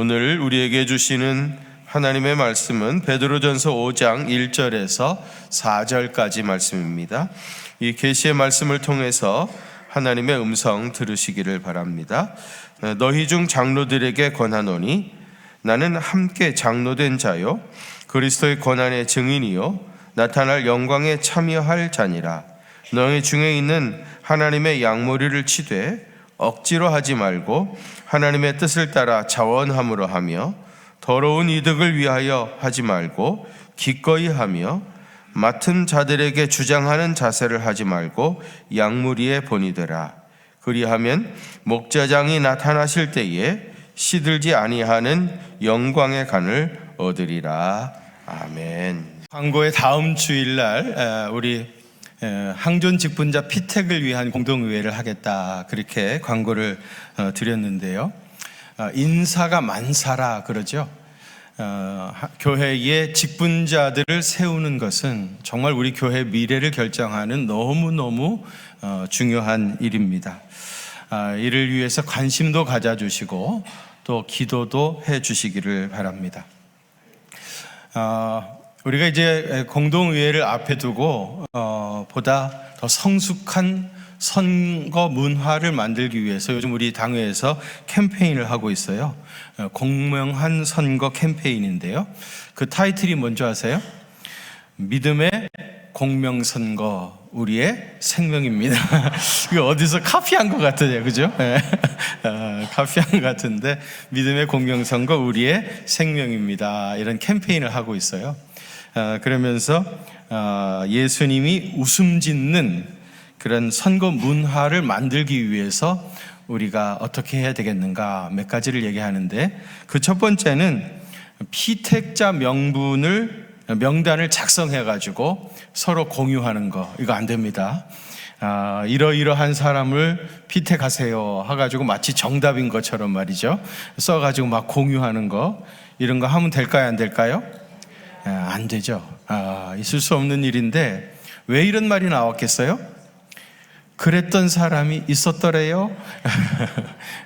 오늘 우리에게 주시는 하나님의 말씀은 베드로전서 5장 1절에서 4절까지 말씀입니다. 이 계시의 말씀을 통해서 하나님의 음성 들으시기를 바랍니다. 너희 중 장로들에게 권하노니 나는 함께 장로된 자요 그리스도의 권한의 증인이요 나타날 영광에 참여할 자니라. 너희 중에 있는 하나님의 양머리를 치되 억지로 하지 말고 하나님의 뜻을 따라 자원함으로 하며 더러운 이득을 위하여 하지 말고 기꺼이 하며 맡은 자들에게 주장하는 자세를 하지 말고 양무리에 본이 되라. 그리하면 목자장이 나타나실 때에 시들지 아니하는 영광의 간을 얻으리라. 아멘. 광고의 다음 주일날 우리 항존 직분자 피택을 위한 공동의회를 하겠다 그렇게 광고를 드렸는데요. 인사가 만사라 그러죠. 교회의 직분자들을 세우는 것은 정말 우리 교회 미래를 결정하는 너무너무 중요한 일입니다. 이를 위해서 관심도 가져주시고 또 기도도 해주시기를 바랍니다. 우리가 이제 공동의회를 앞에 두고 보다 더 성숙한 선거 문화를 만들기 위해서 요즘 우리 당회에서 캠페인을 하고 있어요. 공명한 선거 캠페인인데요. 그 타이틀이 뭔지 아세요? 믿음의 공명선거 우리의 생명입니다. 이거 어디서 카피한 것 같아요, 그죠? 카피한 것 같은데 믿음의 공명선거 우리의 생명입니다. 이런 캠페인을 하고 있어요. 그러면서 예수님이 웃음 짓는 그런 선거 문화를 만들기 위해서 우리가 어떻게 해야 되겠는가 몇 가지를 얘기하는데 그 첫 번째는 피택자 명단을 작성해 가지고 서로 공유하는 거, 이거 안 됩니다. 이러이러한 사람을 피택하세요 해가지고 마치 정답인 것처럼 말이죠, 써가지고 막 공유하는 거, 이런 거 하면 될까요, 안 될까요? 안 되죠. 있을 수 없는 일인데 왜 이런 말이 나왔겠어요? 그랬던 사람이 있었더래요.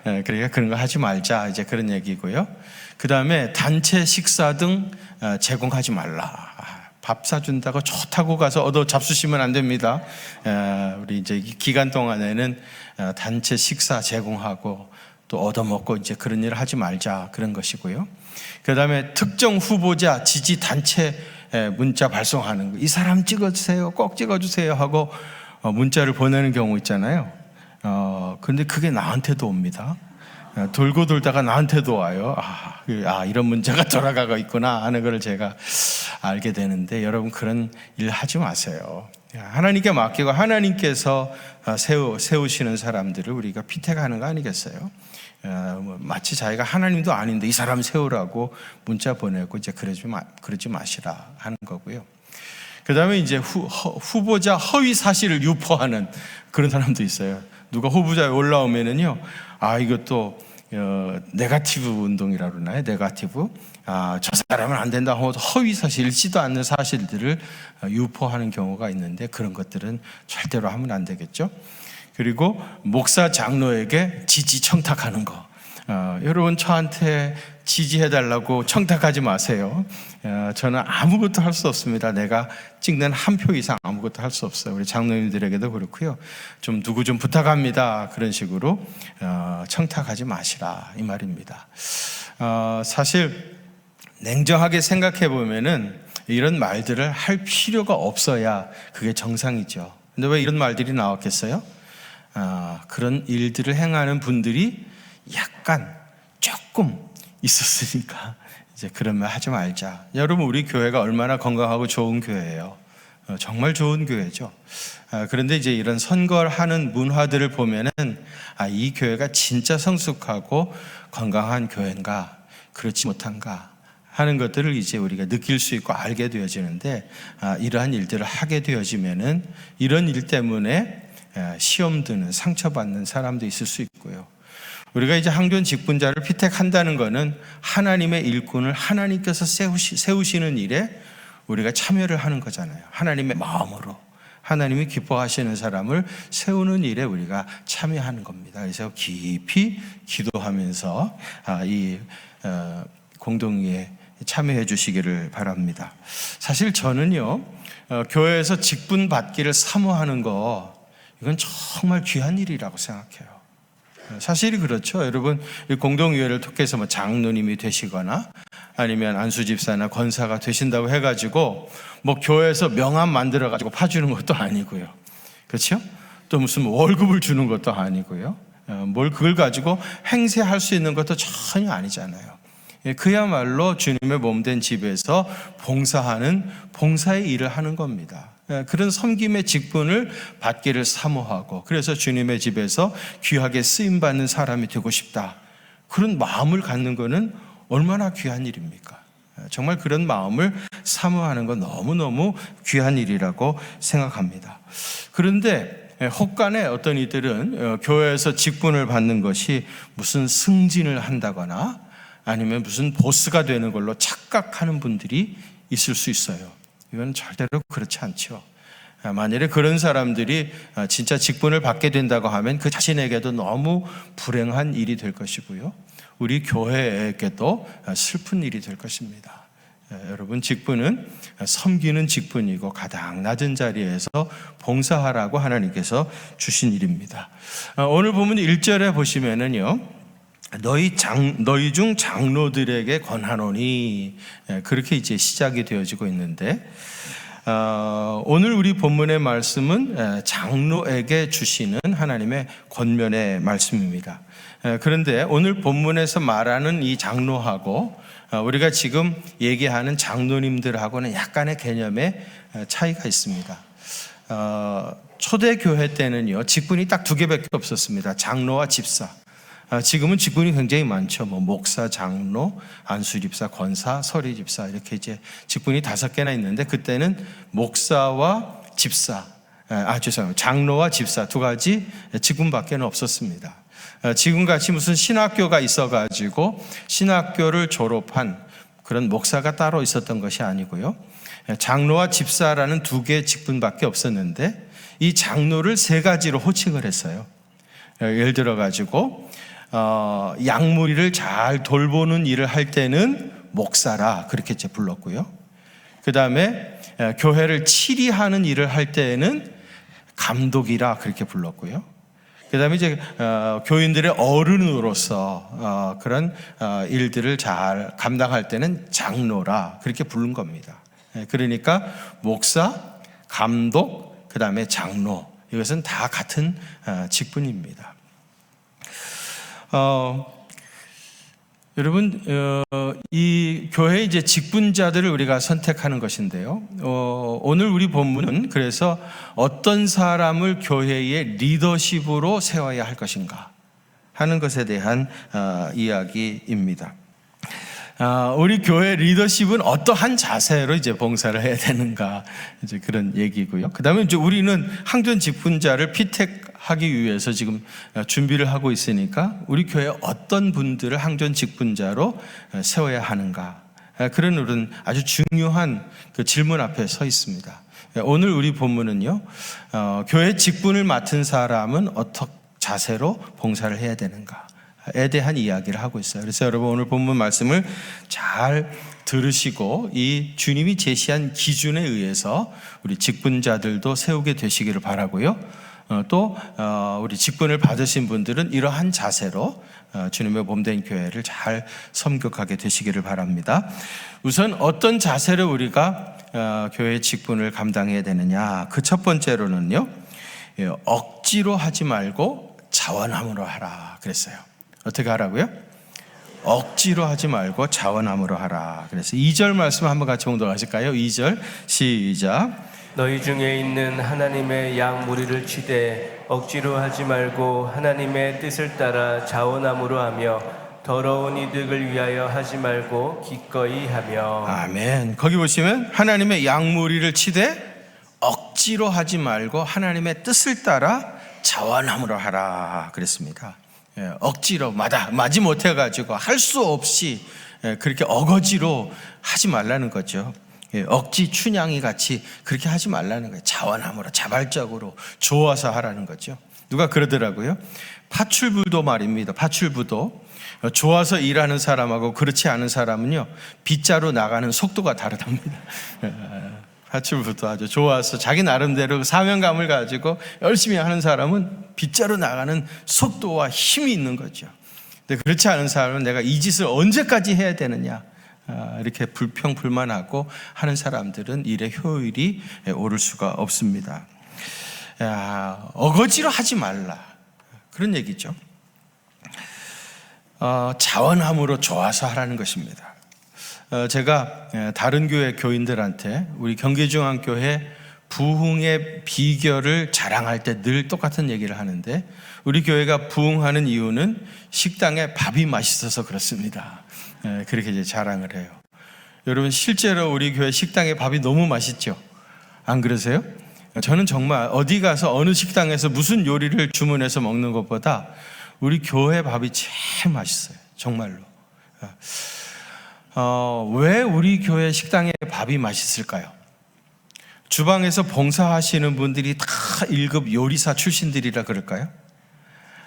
그러니까 그런 거 하지 말자, 이제 그런 얘기고요. 그 다음에 단체 식사 등 제공하지 말라. 밥 사준다고 좋다고 가서 얻어 잡수시면 안 됩니다. 우리 이제 기간 동안에는 단체 식사 제공하고 또 얻어먹고 이제 그런 일을 하지 말자, 그런 것이고요. 그 다음에 특정 후보자 지지 단체 문자 발송하는 거, 이 사람 찍어주세요, 꼭 찍어주세요 하고 문자를 보내는 경우 있잖아요. 근데 그게 나한테도 옵니다. 돌고 돌다가 나한테도 와요. 이런 문자가 돌아가고 있구나 하는 걸 제가 알게 되는데, 여러분 그런 일 하지 마세요. 하나님께 맡기고 하나님께서 세우시는 사람들을 우리가 피택하는 거 아니겠어요? 마치 자기가 하나님도 아닌데 이 사람 세우라고 문자 보내고 이제 그러지 마시라 하는 거고요. 그 다음에 이제 후보자 허위 사실을 유포하는 그런 사람도 있어요. 누가 후보자에 올라오면은요, 이것도 네거티브 운동이라고 그러나요? 네거티브. 저 사람은 안 된다 하고 허위 사실, 읽지도 않는 사실들을 유포하는 경우가 있는데 그런 것들은 절대로 하면 안 되겠죠. 그리고 목사 장로에게 지지 청탁하는 거. 여러분 저한테 지지해달라고 청탁하지 마세요. 저는 아무것도 할 수 없습니다. 내가 찍는 한 표 이상 아무것도 할 수 없어요. 우리 장로님들에게도 그렇고요. 좀 누구 좀 부탁합니다, 그런 식으로 청탁하지 마시라, 이 말입니다. 사실 냉정하게 생각해 보면은 이런 말들을 할 필요가 없어야 그게 정상이죠. 근데 왜 이런 말들이 나왔겠어요? 그런 일들을 행하는 분들이 약간 조금 있었으니까 이제 그런 말 하지 말자. 여러분 우리 교회가 얼마나 건강하고 좋은 교회예요. 정말 좋은 교회죠. 그런데 이제 이런 선거를 하는 문화들을 보면은 이 교회가 진짜 성숙하고 건강한 교회인가 그렇지 못한가 하는 것들을 이제 우리가 느낄 수 있고 알게 되어지는데, 이러한 일들을 하게 되어지면은 이런 일 때문에 시험 드는, 상처받는 사람도 있을 수 있고요. 우리가 이제 항존 직분자를 피택한다는 것은 하나님의 일꾼을 하나님께서 세우시는 일에 우리가 참여를 하는 거잖아요. 하나님의 마음으로, 하나님이 기뻐하시는 사람을 세우는 일에 우리가 참여하는 겁니다. 그래서 깊이 기도하면서 이 공동회에 참여해 주시기를 바랍니다. 사실 저는요, 교회에서 직분 받기를 사모하는 거, 이건 정말 귀한 일이라고 생각해요. 사실이 그렇죠. 여러분, 이 공동의회를 통해서 뭐 장로님이 되시거나 아니면 안수집사나 권사가 되신다고 해가지고 뭐 교회에서 명함 만들어가지고 파주는 것도 아니고요. 그렇죠? 또 무슨 월급을 주는 것도 아니고요. 뭘 그걸 가지고 행세할 수 있는 것도 전혀 아니잖아요. 그야말로 주님의 몸된 집에서 봉사하는 봉사의 일을 하는 겁니다. 그런 섬김의 직분을 받기를 사모하고, 그래서 주님의 집에서 귀하게 쓰임받는 사람이 되고 싶다, 그런 마음을 갖는 것은 얼마나 귀한 일입니까? 정말 그런 마음을 사모하는 건 너무너무 귀한 일이라고 생각합니다. 그런데 혹간에 어떤 이들은 교회에서 직분을 받는 것이 무슨 승진을 한다거나 아니면 무슨 보스가 되는 걸로 착각하는 분들이 있을 수 있어요. 이건 절대로 그렇지 않죠. 만일에 그런 사람들이 진짜 직분을 받게 된다고 하면 그 자신에게도 너무 불행한 일이 될 것이고요, 우리 교회에게도 슬픈 일이 될 것입니다. 여러분, 직분은 섬기는 직분이고 가장 낮은 자리에서 봉사하라고 하나님께서 주신 일입니다. 오늘 보면 1절에 보시면은요, 너희 중 장로들에게 권하노니, 그렇게 이제 시작이 되어지고 있는데, 오늘 우리 본문의 말씀은 장로에게 주시는 하나님의 권면의 말씀입니다. 그런데 오늘 본문에서 말하는 이 장로하고 우리가 지금 얘기하는 장로님들하고는 약간의 개념의 차이가 있습니다. 초대교회 때는요, 직분이 딱 두 개밖에 없었습니다. 장로와 집사. 지금은 직분이 굉장히 많죠. 뭐 목사, 장로, 안수집사, 권사, 서리집사, 이렇게 이제 직분이 5개나 있는데, 그때는 목사와 집사, 장로와 집사 두 가지 직분밖에 없었습니다. 지금같이 무슨 신학교가 있어가지고 신학교를 졸업한 그런 목사가 따로 있었던 것이 아니고요, 장로와 집사라는 2개의 직분밖에 없었는데, 이 장로를 3가지로 호칭을 했어요. 예를 들어가지고 양무리를 잘 돌보는 일을 할 때는 목사라, 그렇게 이제 불렀고요. 그 다음에 교회를 치리하는 일을 할 때는 감독이라, 그렇게 불렀고요. 그 다음에 이제 교인들의 어른으로서 그런 일들을 잘 감당할 때는 장로라, 그렇게 부른 겁니다. 그러니까 목사, 감독, 그 다음에 장로, 이것은 다 같은 직분입니다. 여러분, 이 교회의 이제 직분자들을 우리가 선택하는 것인데요, 오늘 우리 본문은 그래서 어떤 사람을 교회의 리더십으로 세워야 할 것인가 하는 것에 대한 이야기입니다. 우리 교회 리더십은 어떠한 자세로 이제 봉사를 해야 되는가, 이제 그런 얘기고요. 그 다음에 이제 우리는 항전 직분자를 피택하기 위해서 지금 준비를 하고 있으니까 우리 교회에 어떤 분들을 항전 직분자로 세워야 하는가, 그런 아주 중요한 그 질문 앞에 서 있습니다. 오늘 우리 본문은요, 교회 직분을 맡은 사람은 어떤 자세로 봉사를 해야 되는가 에 대한 이야기를 하고 있어요. 그래서 여러분, 오늘 본문 말씀을 잘 들으시고 이 주님이 제시한 기준에 의해서 우리 직분자들도 세우게 되시기를 바라고요. 또 우리 직분을 받으신 분들은 이러한 자세로 주님의 몸된 교회를 잘 섬격하게 되시기를 바랍니다. 우선 어떤 자세로 우리가 교회의 직분을 감당해야 되느냐, 그 첫 번째로는요, 억지로 하지 말고 자원함으로 하라 그랬어요. 어떻게 하라고요? 억지로 하지 말고 자원함으로 하라. 그래서 2절 말씀 한번 같이 봉독하실까요? 2절 시작. 너희 중에 있는 하나님의 양 무리를 치되 억지로 하지 말고 하나님의 뜻을 따라 자원함으로 하며 더러운 이득을 위하여 하지 말고 기꺼이 하며. 아멘. 거기 보시면 하나님의 양 무리를 치되 억지로 하지 말고 하나님의 뜻을 따라 자원함으로 하라 그랬습니다. 억지로 마지 못해가지고 할 수 없이 그렇게 어거지로 하지 말라는 거죠. 억지 춘향이 같이 그렇게 하지 말라는 거예요. 자원함으로 자발적으로 좋아서 하라는 거죠. 누가 그러더라고요. 파출부도 말입니다. 파출부도 좋아서 일하는 사람하고 그렇지 않은 사람은요, 빗자루 나가는 속도가 다르답니다. 파출부도 아주 좋아서 자기 나름대로 사명감을 가지고 열심히 하는 사람은 빗자루 나가는 속도와 힘이 있는 거죠. 근데 그렇지 않은 사람은 내가 이 짓을 언제까지 해야 되느냐, 이렇게 불평불만하고 하는 사람들은 일의 효율이 오를 수가 없습니다. 어거지로 하지 말라, 그런 얘기죠. 자원함으로 좋아서 하라는 것입니다. 제가 다른 교회 교인들한테 우리 경기중앙교회 부흥의 비결을 자랑할 때 늘 똑같은 얘기를 하는데, 우리 교회가 부흥하는 이유는 식당에 밥이 맛있어서 그렇습니다. 그렇게 이제 자랑을 해요. 여러분, 실제로 우리 교회 식당에 밥이 너무 맛있죠? 안 그러세요? 저는 정말 어디 가서 어느 식당에서 무슨 요리를 주문해서 먹는 것보다 우리 교회 밥이 제일 맛있어요. 정말로. 왜 우리 교회 식당에 밥이 맛있을까요? 주방에서 봉사하시는 분들이 다 1급 요리사 출신들이라 그럴까요?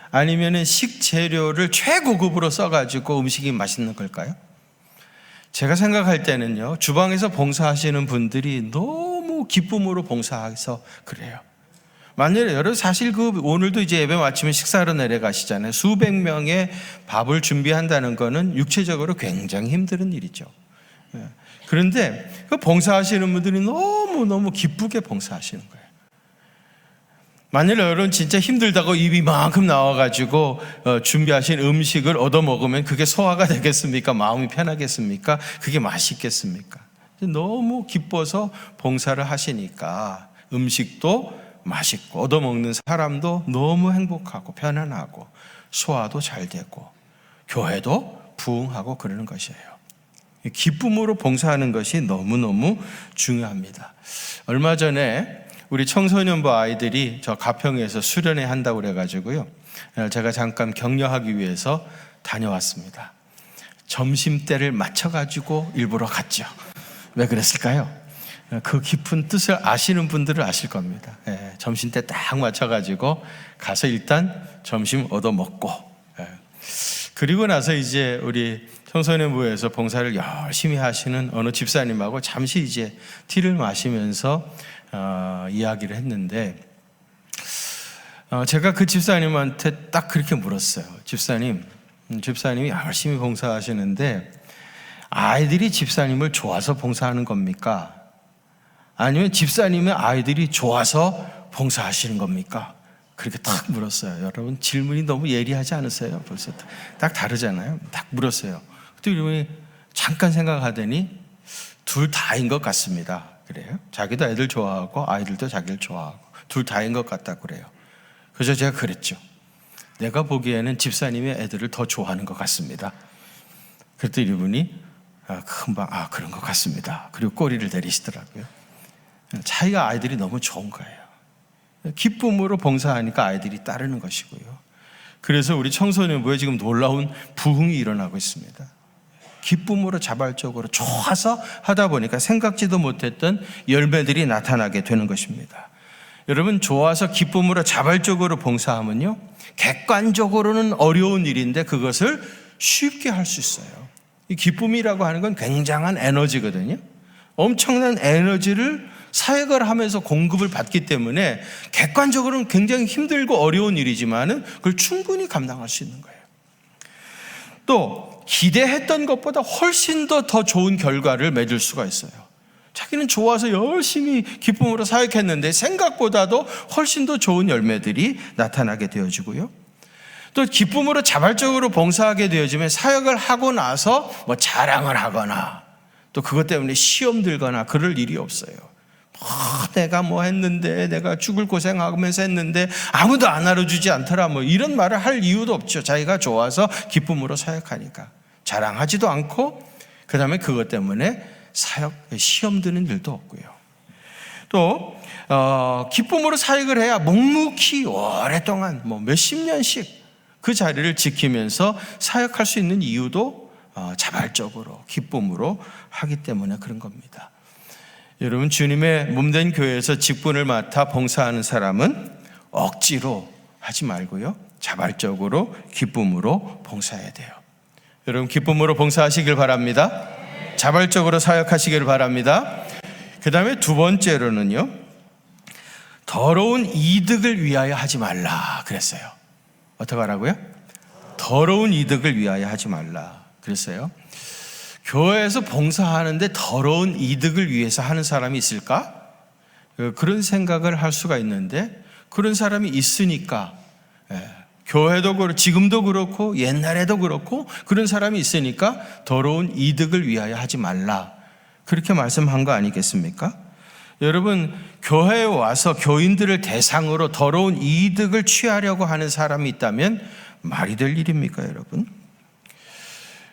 아니면은 식재료를 최고급으로 써가지고 음식이 맛있는 걸까요? 제가 생각할 때는요, 주방에서 봉사하시는 분들이 너무 기쁨으로 봉사해서 그래요. 만약에 여러분, 사실 오늘도 이제 예배 마치면 식사하러 내려가시잖아요. 수백 명의 밥을 준비한다는 거는 육체적으로 굉장히 힘든 일이죠. 그런데 그 봉사하시는 분들이 너무너무 기쁘게 봉사하시는 거예요. 만일 여러분 진짜 힘들다고 입이 만큼 나와가지고 준비하신 음식을 얻어먹으면 그게 소화가 되겠습니까? 마음이 편하겠습니까? 그게 맛있겠습니까? 너무 기뻐서 봉사를 하시니까 음식도 맛있고 얻어먹는 사람도 너무 행복하고 편안하고 소화도 잘 되고 교회도 부흥하고 그러는 것이에요. 기쁨으로 봉사하는 것이 너무너무 중요합니다. 얼마 전에 우리 청소년부 아이들이 저 가평에서 수련회 한다고 그래가지고요, 제가 잠깐 격려하기 위해서 다녀왔습니다. 점심때를 맞춰가지고 일부러 갔죠. 왜 그랬을까요? 그 깊은 뜻을 아시는 분들은 아실 겁니다. 점심때 딱 맞춰가지고 가서 일단 점심 얻어먹고, 그리고 나서 이제 우리 청소년부에서 봉사를 열심히 하시는 어느 집사님하고 잠시 이제 티를 마시면서 이야기를 했는데, 제가 그 집사님한테 딱 그렇게 물었어요. 집사님이 열심히 봉사하시는데 아이들이 집사님을 좋아서 봉사하는 겁니까? 아니면 집사님의 아이들이 좋아서 봉사하시는 겁니까? 그렇게 딱 물었어요. 여러분, 질문이 너무 예리하지 않으세요? 벌써 딱 다르잖아요. 딱 물었어요. 그때 이분이 잠깐 생각하더니 둘 다인 것 같습니다. 그래요? 자기도 애들 좋아하고 아이들도 자기를 좋아하고 둘 다인 것 같다 그래요. 그래서 제가 그랬죠. 내가 보기에는 집사님이 애들을 더 좋아하는 것 같습니다. 그랬더니 이분이 금방 그런 것 같습니다. 그리고 꼬리를 내리시더라고요. 자기가 아이들이 너무 좋은 거예요. 기쁨으로 봉사하니까 아이들이 따르는 것이고요. 그래서 우리 청소년부에 지금 놀라운 부흥이 일어나고 있습니다. 기쁨으로 자발적으로 좋아서 하다 보니까 생각지도 못했던 열매들이 나타나게 되는 것입니다. 여러분, 좋아서 기쁨으로 자발적으로 봉사하면요, 객관적으로는 어려운 일인데 그것을 쉽게 할 수 있어요. 이 기쁨이라고 하는 건 굉장한 에너지거든요. 엄청난 에너지를 사역을 하면서 공급을 받기 때문에 객관적으로는 굉장히 힘들고 어려운 일이지만은 그걸 충분히 감당할 수 있는 거예요. 또 기대했던 것보다 훨씬 더 좋은 결과를 맺을 수가 있어요. 자기는 좋아서 열심히 기쁨으로 사역했는데 생각보다도 훨씬 더 좋은 열매들이 나타나게 되어지고요. 또 기쁨으로 자발적으로 봉사하게 되어지면 사역을 하고 나서 자랑을 하거나 또 그것 때문에 시험 들거나 그럴 일이 없어요. 내가 했는데, 내가 죽을 고생하면서 했는데 아무도 안 알아주지 않더라, 이런 말을 할 이유도 없죠. 자기가 좋아서 기쁨으로 사역하니까 자랑하지도 않고, 그 다음에 그것 때문에 시험 드는 일도 없고요. 또 기쁨으로 사역을 해야 묵묵히 오랫동안 몇십 년씩 그 자리를 지키면서 사역할 수 있는 이유도 자발적으로 기쁨으로 하기 때문에 그런 겁니다. 여러분, 주님의 몸된 교회에서 직분을 맡아 봉사하는 사람은 억지로 하지 말고요, 자발적으로 기쁨으로 봉사해야 돼요. 여러분, 기쁨으로 봉사하시길 바랍니다. 자발적으로 사역하시길 바랍니다. 그 다음에 두 번째로는요, 더러운 이득을 위하여 하지 말라 그랬어요. 어떻게 하라고요? 더러운 이득을 위하여 하지 말라 그랬어요. 교회에서 봉사하는데 더러운 이득을 위해서 하는 사람이 있을까? 그런 생각을 할 수가 있는데, 그런 사람이 있으니까, 교회도 그렇고 지금도 그렇고 옛날에도 그렇고 그런 사람이 있으니까 더러운 이득을 위하여 하지 말라, 그렇게 말씀한 거 아니겠습니까? 여러분, 교회에 와서 교인들을 대상으로 더러운 이득을 취하려고 하는 사람이 있다면 말이 될 일입니까, 여러분?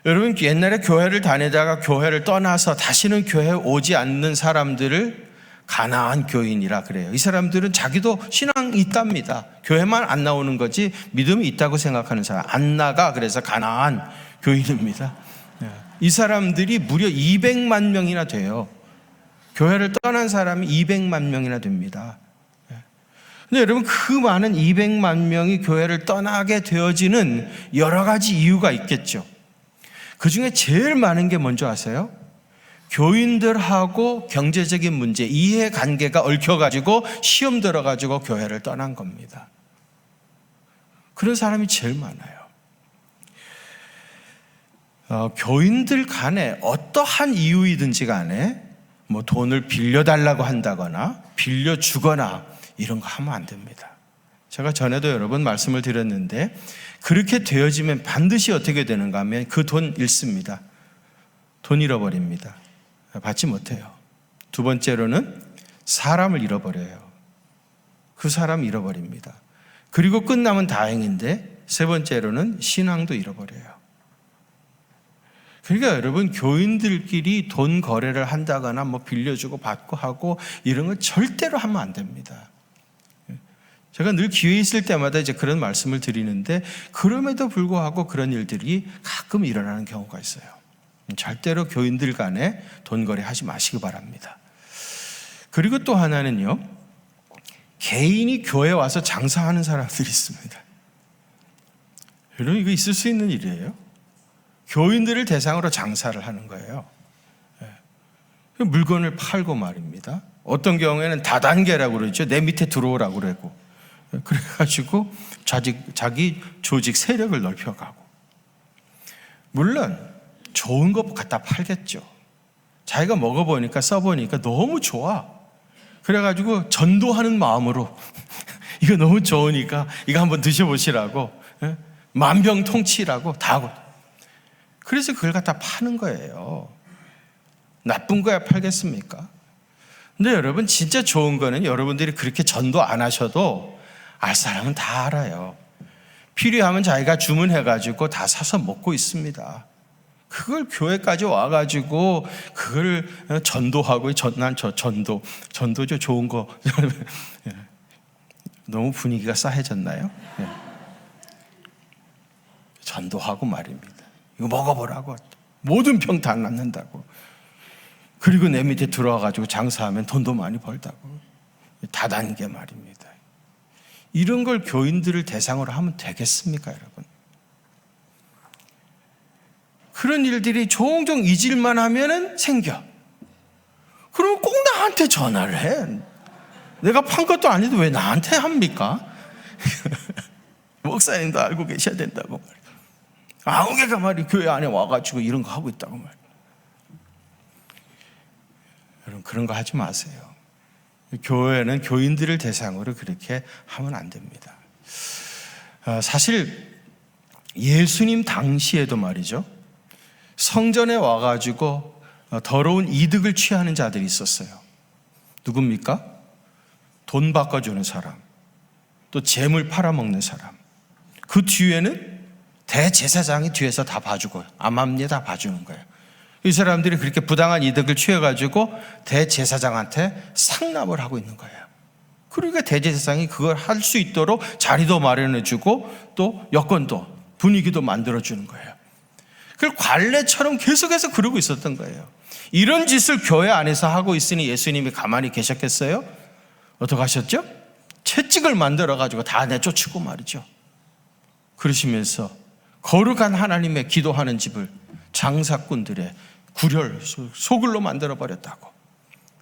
여러분, 옛날에 교회를 다니다가 교회를 떠나서 다시는 교회에 오지 않는 사람들을 가나안 교인이라 그래요. 이 사람들은 자기도 신앙이 있답니다. 교회만 안 나오는 거지 믿음이 있다고 생각하는 사람, 안 나가, 그래서 가나안 교인입니다. 이 사람들이 무려 200만 명이나 돼요. 교회를 떠난 사람이 200만 명이나 됩니다. 근데 여러분, 그 많은 200만 명이 교회를 떠나게 되어지는 여러 가지 이유가 있겠죠. 그 중에 제일 많은 게 뭔지 아세요? 교인들하고 경제적인 문제, 이해관계가 얽혀가지고 시험 들어가지고 교회를 떠난 겁니다. 그런 사람이 제일 많아요. 교인들 간에 어떠한 이유이든지 간에 뭐 돈을 빌려달라고 한다거나 빌려주거나 이런 거 하면 안 됩니다. 제가 전에도 여러 번 말씀을 드렸는데, 그렇게 되어지면 반드시 어떻게 되는가 하면 그 돈 잃습니다. 돈 잃어버립니다. 받지 못해요. 두 번째로는 사람을 잃어버려요. 그 사람 잃어버립니다. 그리고 끝나면 다행인데, 세 번째로는 신앙도 잃어버려요. 그러니까 여러분, 교인들끼리 돈 거래를 한다거나 뭐 빌려주고 받고 하고 이런 거 절대로 하면 안 됩니다. 제가 늘 기회 있을 때마다 이제 그런 말씀을 드리는데, 그럼에도 불구하고 그런 일들이 가끔 일어나는 경우가 있어요. 절대로 교인들 간에 돈 거래하지 마시기 바랍니다. 그리고 또 하나는요, 개인이 교회에 와서 장사하는 사람들이 있습니다. 여러분, 이거 있을 수 있는 일이에요. 교인들을 대상으로 장사를 하는 거예요. 물건을 팔고 말입니다. 어떤 경우에는 다단계라고 그러죠. 내 밑에 들어오라고 그러고, 그래가지고 자기 조직 세력을 넓혀가고, 물론 좋은 거 갖다 팔겠죠. 자기가 먹어보니까 써보니까 너무 좋아. 그래가지고 전도하는 마음으로 이거 너무 좋으니까 이거 한번 드셔보시라고, 만병통치라고 다 하고, 그래서 그걸 갖다 파는 거예요. 나쁜 거야 팔겠습니까? 근데 여러분, 진짜 좋은 거는 여러분들이 그렇게 전도 안 하셔도 알 사람은 다 알아요. 필요하면 자기가 주문해가지고 다 사서 먹고 있습니다. 그걸 교회까지 와가지고 그걸 전도하고, 난 전도죠, 좋은 거. 너무 분위기가 싸해졌나요? 전도하고 말입니다. 이거 먹어보라고, 모든 병 다 낫는다고. 그리고 내 밑에 들어와가지고 장사하면 돈도 많이 벌다고. 다단계 말입니다. 이런 걸 교인들을 대상으로 하면 되겠습니까, 여러분? 그런 일들이 종종 잊을만 하면은 생겨. 그러면 꼭 나한테 전화를 해. 내가 판 것도 아닌데 왜 나한테 합니까? 목사님도 알고 계셔야 된다고 말이야. 아무개가 말이 교회 안에 와가지고 이런 거 하고 있다고 말이야. 여러분, 그런 거 하지 마세요. 교회는 교인들을 대상으로 그렇게 하면 안 됩니다. 사실 예수님 당시에도 말이죠, 성전에 와가지고 더러운 이득을 취하는 자들이 있었어요. 누굽니까? 돈 바꿔주는 사람, 또 재물 팔아먹는 사람. 그 뒤에는 대제사장이 뒤에서 다 봐주고, 암암리에 다 봐주는 거예요. 이 사람들이 그렇게 부당한 이득을 취해가지고 대제사장한테 상납을 하고 있는 거예요. 그러니까 대제사장이 그걸 할 수 있도록 자리도 마련해주고 또 여건도, 분위기도 만들어주는 거예요. 그걸 관례처럼 계속해서 그러고 있었던 거예요. 이런 짓을 교회 안에서 하고 있으니 예수님이 가만히 계셨겠어요? 어떻게 하셨죠? 채찍을 만들어가지고 다 내쫓고 말이죠. 그러시면서 거룩한 하나님의 기도하는 집을 장사꾼들의 구렬, 소굴로 만들어버렸다고.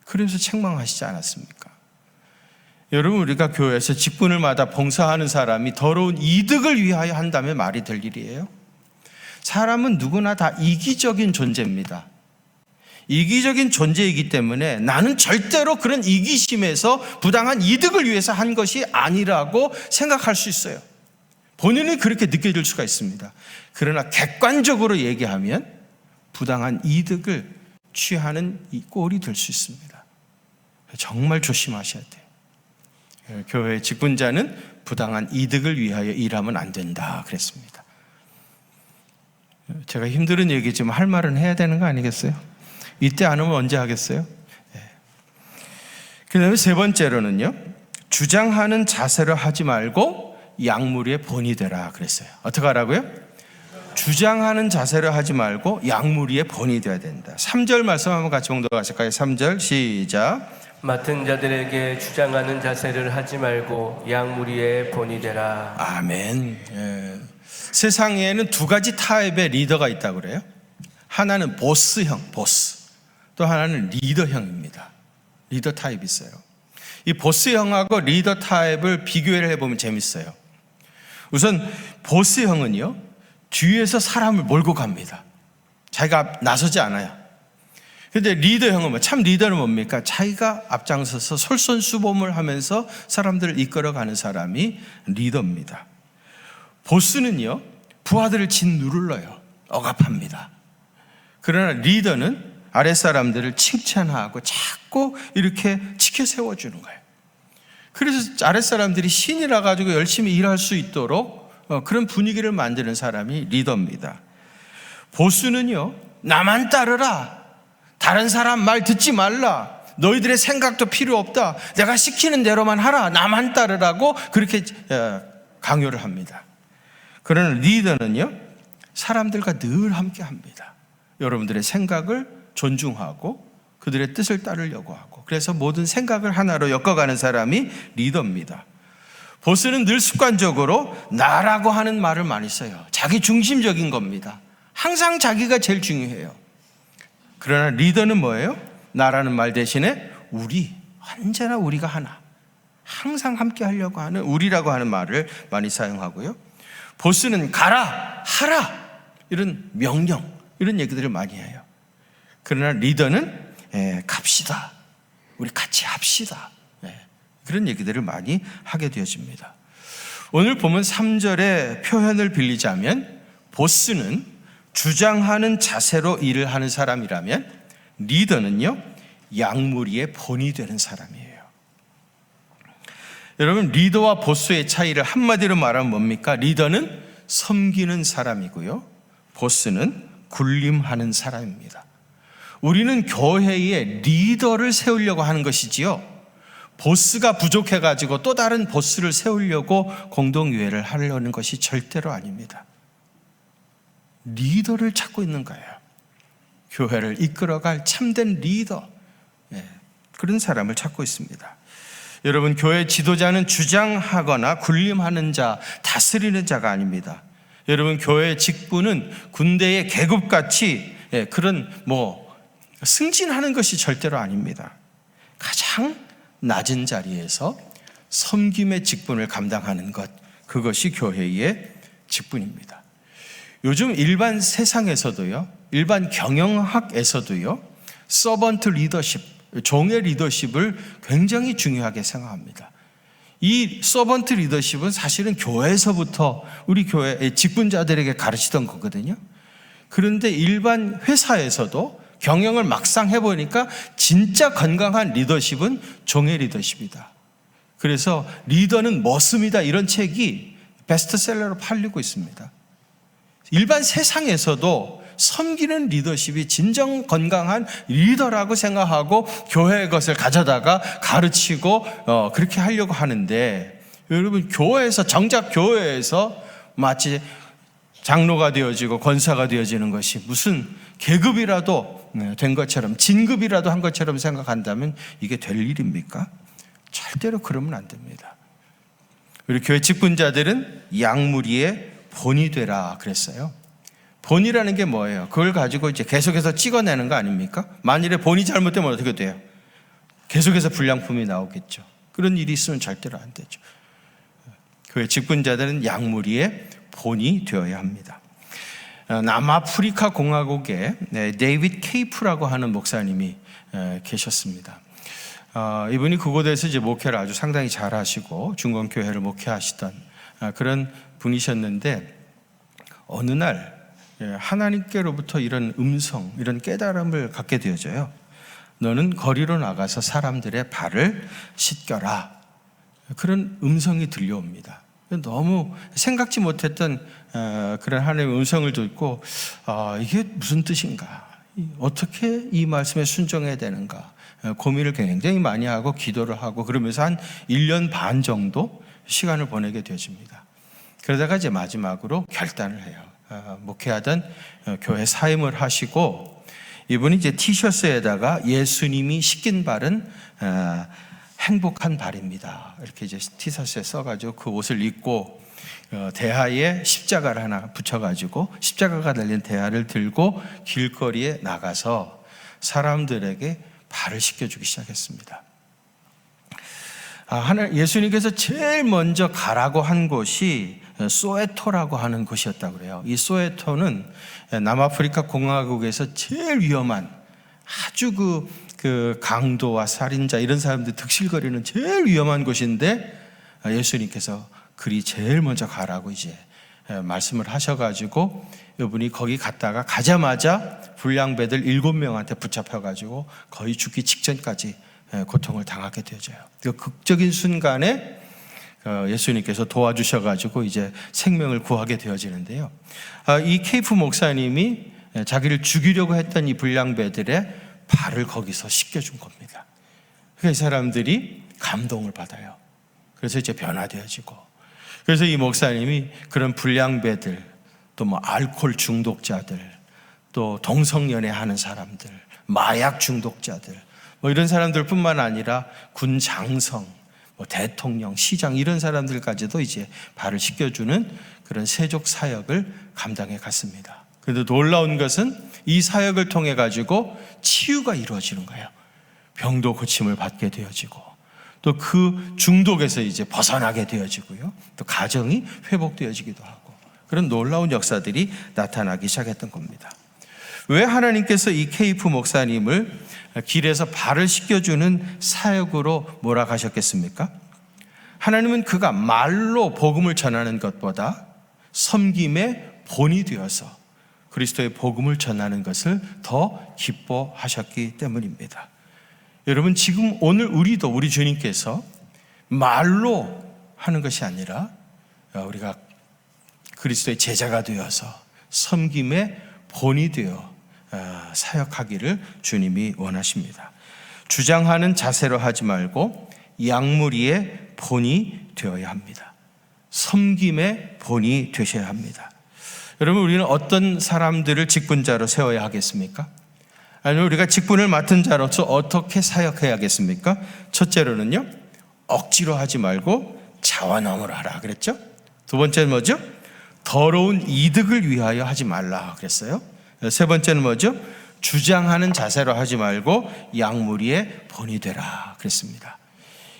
그래서 책망하시지 않았습니까? 여러분, 우리가 교회에서 직분을마다 봉사하는 사람이 더러운 이득을 위하여 한다면 말이 될 일이에요? 사람은 누구나 다 이기적인 존재입니다. 이기적인 존재이기 때문에 나는 절대로 그런 이기심에서 부당한 이득을 위해서 한 것이 아니라고 생각할 수 있어요. 본인이 그렇게 느껴질 수가 있습니다. 그러나 객관적으로 얘기하면 부당한 이득을 취하는 이 꼴이 될 수 있습니다. 정말 조심하셔야 돼요. 교회의 직분자는 부당한 이득을 위하여 일하면 안 된다 그랬습니다. 제가 힘든 얘기지만 할 말은 해야 되는 거 아니겠어요? 이때 안 하면 언제 하겠어요? 그 다음에 세 번째로는요, 주장하는 자세로 하지 말고 약물의 본이 되라 그랬어요. 어떻게 하라고요? 주장하는 자세로 하지 말고 약물의 본이 되어야 된다. 3절 말씀 한번 같이 봉독하실까요? 3절 시작. 맡은 자들에게 주장하는 자세를 하지 말고 양무리의 본이 되라. 아멘. 세상에는 두 가지 타입의 리더가 있다고 그래요. 하나는 보스형, 보스. 또 하나는 리더형입니다. 리더 타입이 있어요. 이 보스형하고 리더 타입을 비교를 해보면 재밌어요. 우선 보스형은요, 뒤에서 사람을 몰고 갑니다. 자기가 나서지 않아요. 근데 리더형은 참 리더는 뭡니까? 자기가 앞장서서 솔선수범을 하면서 사람들을 이끌어가는 사람이 리더입니다. 보스는요, 부하들을 짓누르러요. 억압합니다. 그러나 리더는 아랫사람들을 칭찬하고 자꾸 이렇게 지켜 세워주는 거예요. 그래서 아랫사람들이 신이라 가지고 열심히 일할 수 있도록 그런 분위기를 만드는 사람이 리더입니다. 보스는요, 나만 따르라. 다른 사람 말 듣지 말라. 너희들의 생각도 필요 없다. 내가 시키는 대로만 하라. 나만 따르라고 그렇게 강요를 합니다. 그러나 리더는요, 사람들과 늘 함께 합니다. 여러분들의 생각을 존중하고 그들의 뜻을 따르려고 하고, 그래서 모든 생각을 하나로 엮어가는 사람이 리더입니다. 보스는 늘 습관적으로 나라고 하는 말을 많이 써요. 자기 중심적인 겁니다. 항상 자기가 제일 중요해요. 그러나 리더는 뭐예요? 나라는 말 대신에 우리, 언제나 우리가 하나, 항상 함께 하려고 하는 우리라고 하는 말을 많이 사용하고요. 보스는 가라, 하라, 이런 명령, 이런 얘기들을 많이 해요. 그러나 리더는 갑시다, 우리 같이 합시다, 그런 얘기들을 많이 하게 되어집니다. 오늘 보면 3절의 표현을 빌리자면, 보스는 주장하는 자세로 일을 하는 사람이라면 리더는요, 양무리의 본이 되는 사람이에요. 여러분, 리더와 보스의 차이를 한마디로 말하면 뭡니까? 리더는 섬기는 사람이고요, 보스는 군림하는 사람입니다. 우리는 교회에 리더를 세우려고 하는 것이지요, 보스가 부족해가지고 또 다른 보스를 세우려고 공동의회를 하려는 것이 절대로 아닙니다. 리더를 찾고 있는 거예요. 교회를 이끌어갈 참된 리더, 그런 사람을 찾고 있습니다. 여러분, 교회 지도자는 주장하거나 군림하는 자, 다스리는 자가 아닙니다. 여러분, 교회의 직분은 군대의 계급같이 그런 승진하는 것이 절대로 아닙니다. 가장 낮은 자리에서 섬김의 직분을 감당하는 것, 그것이 교회의 직분입니다. 요즘 일반 세상에서도요, 일반 경영학에서도요, 서번트 리더십, 종의 리더십을 굉장히 중요하게 생각합니다. 이 서번트 리더십은 사실은 교회에서부터 우리 교회의 직분자들에게 가르치던 거거든요. 그런데 일반 회사에서도 경영을 막상 해보니까 진짜 건강한 리더십은 종의 리더십이다. 그래서 리더는 머슴이다, 이런 책이 베스트셀러로 팔리고 있습니다. 일반 세상에서도 섬기는 리더십이 진정 건강한 리더라고 생각하고 교회의 것을 가져다가 가르치고 그렇게 하려고 하는데, 여러분, 교회에서, 정작 교회에서 마치 장로가 되어지고 권사가 되어지는 것이 무슨 계급이라도 된 것처럼, 진급이라도 한 것처럼 생각한다면 이게 될 일입니까? 절대로 그러면 안 됩니다. 우리 교회 직분자들은 양무리의 본이 되라 그랬어요. 본이라는 게 뭐예요? 그걸 가지고 이제 계속해서 찍어내는 거 아닙니까? 만일에 본이 잘못되면 어떻게 돼요? 계속해서 불량품이 나오겠죠. 그런 일이 있으면 절대로 안 되죠. 교회 직분자들은 양무리의 본이 되어야 합니다. 남아프리카 공화국에 데이빗 케이프라고 하는 목사님이 계셨습니다. 이분이 그곳에서 이제 목회를 아주 상당히 잘 하시고 중건교회를 목회하시던 그런 분이셨는데, 어느 날 하나님께로부터 이런 음성, 이런 깨달음을 갖게 되어져요. 너는 거리로 나가서 사람들의 발을 씻겨라. 그런 음성이 들려옵니다. 너무 생각지 못했던 그런 하나님의 음성을 듣고 이게 무슨 뜻인가? 어떻게 이 말씀에 순종해야 되는가? 고민을 굉장히 많이 하고 기도를 하고 그러면서 한 1년 반 정도 시간을 보내게 되어집니다. 그러다가 이제 마지막으로 결단을 해요. 목회하던 교회 사임을 하시고, 이분이 이제 티셔츠에다가 예수님이 씻긴 발은 행복한 발입니다. 이렇게 이제 티셔츠에 써가지고 그 옷을 입고 대하에 십자가를 하나 붙여가지고 십자가가 달린 대하를 들고 길거리에 나가서 사람들에게 발을 씻겨주기 시작했습니다. 예수님께서 제일 먼저 가라고 한 곳이 소웨토라고 하는 곳이었다고 그래요. 이 소웨토는 남아프리카 공화국에서 제일 위험한, 아주 그 강도와 살인자 이런 사람들 득실거리는 제일 위험한 곳인데, 예수님께서 그리 제일 먼저 가라고 이제 말씀을 하셔가지고 이분이 거기 갔다가 가자마자 불량배들 7명한테 붙잡혀가지고 거의 죽기 직전까지 고통을 당하게 되어져요. 그 극적인 순간에 예수님께서 도와주셔가지고 이제 생명을 구하게 되어지는데요. 이 케이프 목사님이 자기를 죽이려고 했던 이 불량배들의 발을 거기서 씻겨준 겁니다. 그러니까 이 사람들이 감동을 받아요. 그래서 이제 변화되어지고, 그래서 이 목사님이 그런 불량배들, 또 뭐 알코올 중독자들, 또 동성연애 하는 사람들, 마약 중독자들, 뭐 이런 사람들뿐만 아니라 군 장성, 뭐 대통령, 시장 이런 사람들까지도 이제 발을 씻겨주는 그런 세족 사역을 감당해 갔습니다. 그런데 놀라운 것은 이 사역을 통해 가지고 치유가 이루어지는 거예요. 병도 고침을 받게 되어지고, 또 그 중독에서 이제 벗어나게 되어지고요. 또 가정이 회복되어지기도 하고, 그런 놀라운 역사들이 나타나기 시작했던 겁니다. 왜 하나님께서 이 케이프 목사님을 길에서 발을 씻겨주는 사역으로 몰아가셨겠습니까? 하나님은 그가 말로 복음을 전하는 것보다 섬김의 본이 되어서 그리스도의 복음을 전하는 것을 더 기뻐하셨기 때문입니다. 여러분, 지금 오늘 우리도 우리 주님께서 말로 하는 것이 아니라 우리가 그리스도의 제자가 되어서 섬김의 본이 되어 사역하기를 주님이 원하십니다. 주장하는 자세로 하지 말고 양무리의 본이 되어야 합니다. 섬김의 본이 되셔야 합니다. 여러분, 우리는 어떤 사람들을 직분자로 세워야 하겠습니까? 아니면 우리가 직분을 맡은 자로서 어떻게 사역해야겠습니까? 첫째로는요, 억지로 하지 말고 자원함으로 하라 그랬죠. 두 번째는 뭐죠? 더러운 이득을 위하여 하지 말라 그랬어요. 세 번째는 뭐죠? 주장하는 자세로 하지 말고 양무리의 본이 되라 그랬습니다.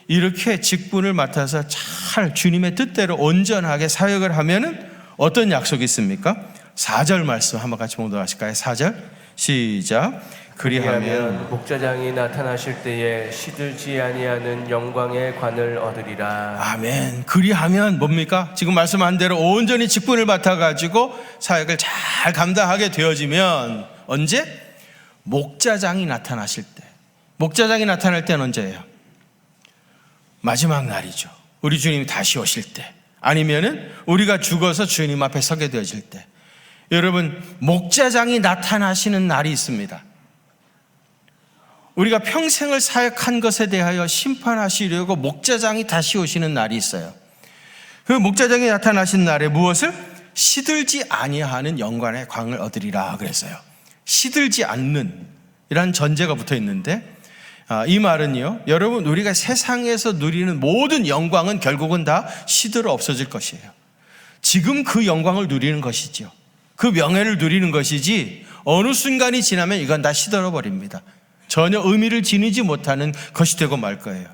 이렇게 직분을 맡아서 잘 주님의 뜻대로 온전하게 사역을 하면은 어떤 약속이 있습니까? 4절 말씀 한번 같이 봉독하실까요? 4절 시작. 그리하면 목자장이 나타나실 때에 시들지 아니하는 영광의 관을 얻으리라. 아멘. 그리하면 뭡니까? 지금 말씀한 대로 온전히 직분을 맡아가지고 사역을 잘 감당하게 되어지면 언제? 목자장이 나타나실 때. 목자장이 나타날 때는 언제예요? 마지막 날이죠. 우리 주님이 다시 오실 때, 아니면은 우리가 죽어서 주님 앞에 서게 되어질 때. 여러분, 목자장이 나타나시는 날이 있습니다. 우리가 평생을 사역한 것에 대하여 심판하시려고 목자장이 다시 오시는 날이 있어요. 그 목자장이 나타나신 날에 무엇을? 시들지 아니하는 영광의 광을 얻으리라 그랬어요. 시들지 않는 이란 전제가 붙어 있는데, 이 말은요, 여러분, 우리가 세상에서 누리는 모든 영광은 결국은 다 시들어 없어질 것이에요. 지금 그 영광을 누리는 것이죠. 그 명예를 누리는 것이지, 어느 순간이 지나면 이건 다 시들어 버립니다. 전혀 의미를 지니지 못하는 것이 되고 말 거예요.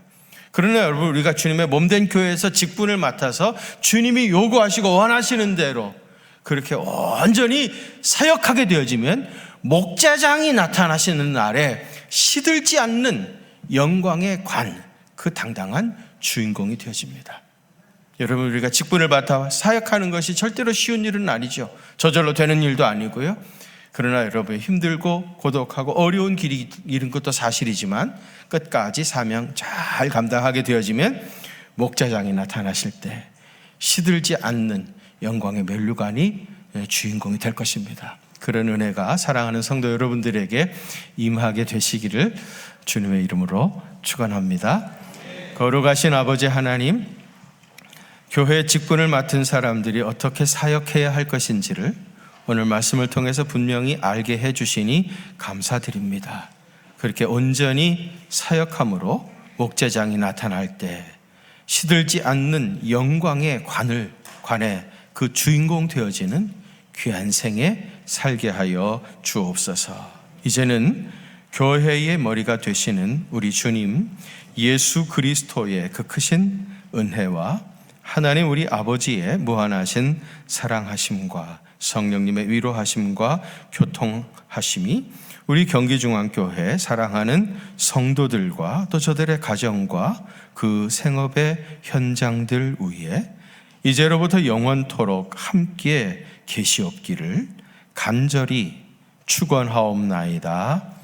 그러나 여러분, 우리가 주님의 몸된 교회에서 직분을 맡아서 주님이 요구하시고 원하시는 대로 그렇게 온전히 사역하게 되어지면 목자장이 나타나시는 날에 시들지 않는 영광의 관, 그 당당한 주인공이 되어집니다. 여러분, 우리가 직분을 맡아 사역하는 것이 절대로 쉬운 일은 아니죠. 저절로 되는 일도 아니고요. 그러나 여러분, 힘들고 고독하고 어려운 길이 이른 것도 사실이지만 끝까지 사명 잘 감당하게 되어지면 목자장이 나타나실 때 시들지 않는 영광의 면류관이 주인공이 될 것입니다. 그런 은혜가 사랑하는 성도 여러분들에게 임하게 되시기를 주님의 이름으로 축원합니다. 거룩하신 아버지 하나님, 교회 직분을 맡은 사람들이 어떻게 사역해야 할 것인지를 오늘 말씀을 통해서 분명히 알게 해주시니 감사드립니다. 그렇게 온전히 사역함으로 목자장이 나타날 때 시들지 않는 영광의 관에 그 주인공 되어지는 귀한 생에 살게 하여 주옵소서. 이제는 교회의 머리가 되시는 우리 주님 예수 그리스도의 그 크신 은혜와 하나님 우리 아버지의 무한하신 사랑하심과 성령님의 위로하심과 교통하심이 우리 경기중앙교회 사랑하는 성도들과 또 저들의 가정과 그 생업의 현장들 위에 이제로부터 영원토록 함께 계시옵기를 간절히 축원하옵나이다.